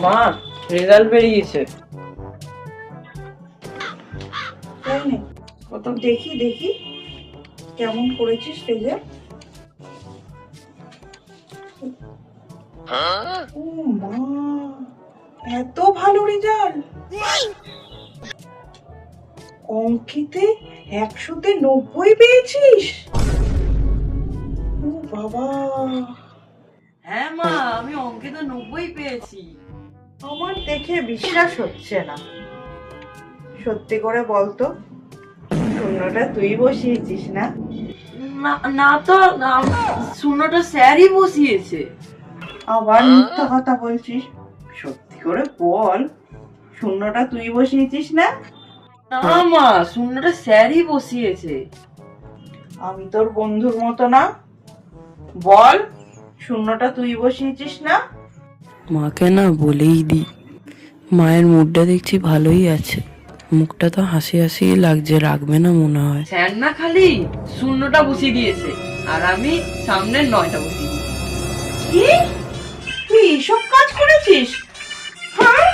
মা, রেজাল্ট বেরিয়েছে। তাই না? কত দেখি দেখি কেমন করেছিস রেজাল্ট। ও মা, এত ভালো রেজাল্ট! অঙ্কেতে 100-তে 90 পেয়েছিস? ও বাবা, হ্যাঁ মা, আমি অঙ্কে তো 90 পেয়েছি। আমার দেখে বিশ্বাস হচ্ছে না। সত্যি করে বলতো, শূন্যটা তুই বসিয়েছিস না? না তো, শূন্যটা স্যারই বসিয়েছে। আবার মিথ্যা কথা বলছিস। সত্যি করে বল, শূন্যটা তুই বসিয়েছিস না? না মা, শূন্যটা স্যারই বসিয়েছে। আমি তোর বন্ধুর মতো না? বল, শূন্যটা তুই বসিয়েছিস না? মাকে না বলেই দি। মায়ের মুডটা দেখছি ভালোই আছে, মুখটা তো হাসি হাসি লাগছে, রাখবে না মনে হয়। স্যার না খালি শূন্যটা বসিয়ে দিয়েছে, আর আমি সামনের 9টা বসিয়ে দিয়েছি। কি? তুই এসব কাজ করেছিস? হ্যাঁ?